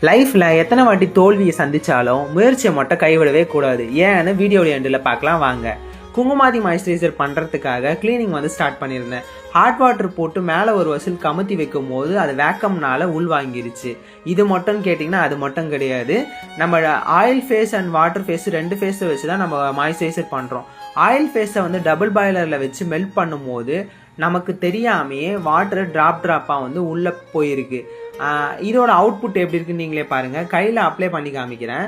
லைஃப்பில் எத்தனை வாட்டி தோல்வியை சந்தித்தாலும் முயற்சியை மட்டும் கைவிடவே கூடாது. ஏன்னு வீடியோவில் எண்டில் பார்க்கலாம் வாங்க. குங்குமாதி மாய்ஸ்சரைசர் பண்ணுறதுக்காக க்ளீனிங் ஸ்டார்ட் பண்ணியிருந்தேன். ஹாட் வாட்டர் போட்டு மேலே ஒரு வசில் கமுத்தி வைக்கும் போது அது வேக்கம்னால உள் வாங்கிருச்சு. இது மட்டும் கேட்டிங்கன்னா அது மட்டும் கிடையாது. நம்ம oil phase and water phase ரெண்டு ஃபேஸை வச்சு தான் நம்ம மாய்ஸ்சரைசர் பண்ணுறோம். ஆயில் ஃபேஸை டபுள் பாய்லரில் வச்சு மெல்ட் பண்ணும்போது நமக்கு தெரியாமையே வாட்டர் ட்ராப்பாக உள்ளே போயிருக்கு. இதோட அவுட்புட் எப்படி இருக்குன்னு நீங்களே பாருங்கள். கையில் அப்ளை பண்ணி காமிக்கிறேன்.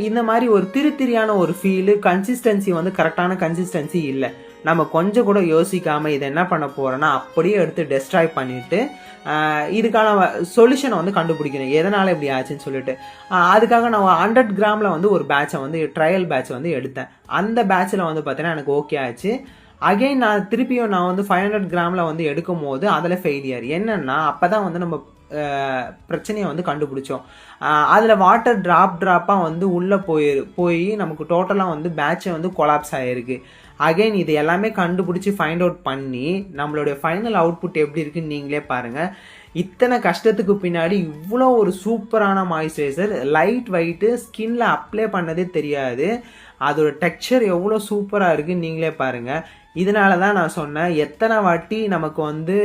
இந்த மாதிரி ஒரு திரியான ஒரு ஃபீலு, கன்சிஸ்டன்சி கரெக்டான கன்சிஸ்டன்சி இல்லை. நம்ம கொஞ்சம் கூட யோசிக்காமல் இதை என்ன பண்ண போகிறோன்னா அப்படியே எடுத்து டெஸ்ட்ராய் பண்ணிவிட்டு இதுக்கான சொல்யூஷனை கண்டுபிடிக்கணும், எதனால் இப்படி ஆச்சுன்னு சொல்லிட்டு. அதுக்காக நான் 100 கிராமில் ஒரு பேட்சை ட்ரையல் பேட்ச் எடுத்தேன். அந்த பேட்சில் பார்த்தீங்கன்னா எனக்கு ஓகே ஆச்சு. அகெயின் நான் திருப்பியும் 500 கிராமில் எடுக்கும் போது அதில் ஃபெயிலியர். என்னென்னா அப்போ தான் நம்ம பிரச்சனையை கண்டுபிடிச்சோம். அதில் வாட்டர் ட்ராப்பாக உள்ளே போய் நமக்கு டோட்டலாக பேட்சை கொலாப்ஸ் ஆகிருக்கு. அகெயின் இது எல்லாமே கண்டுபிடிச்சி ஃபைண்ட் அவுட் பண்ணி நம்மளுடைய ஃபைனல் அவுட்புட் எப்படி இருக்குன்னு நீங்களே பாருங்கள். இத்தனை கஷ்டத்துக்கு பின்னாடி இவ்வளோ ஒரு சூப்பரான மாய்ஸ்சரைசர், லைட் வெயிட்டு, ஸ்கின்ல அப்ளை பண்ணதே தெரியாது. அதோட டெக்ஸ்சர் எவ்வளோ சூப்பராக இருக்குன்னு நீங்களே பாருங்கள். இதனால தான் நான் சொன்னேன், எத்தனை வாட்டி நமக்கு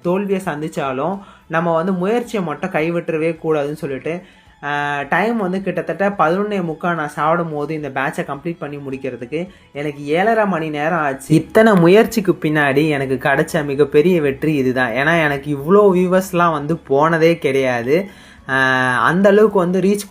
தோல்வியை சந்தித்தாலும் நம்ம முயற்சியை மட்டும் கைவிட்டுறவே கூடாதுன்னு சொல்லிட்டு டைம் கிட்டத்தட்ட 11:45 நான் சாப்பிடும் போது இந்த பேட்சை கம்ப்ளீட் பண்ணி முடிக்கிறதுக்கு எனக்கு 7.5 மணி நேரம் ஆச்சு. இத்தனை முயற்சிக்கு பின்னாடி எனக்கு கிடைச்ச மிகப்பெரிய வெற்றி இதுதான். ஏன்னா எனக்கு இவ்வளோ வியூவர்ஸ்லாம் போனதே கிடையாது. அந்த அளவுக்கு ரீச்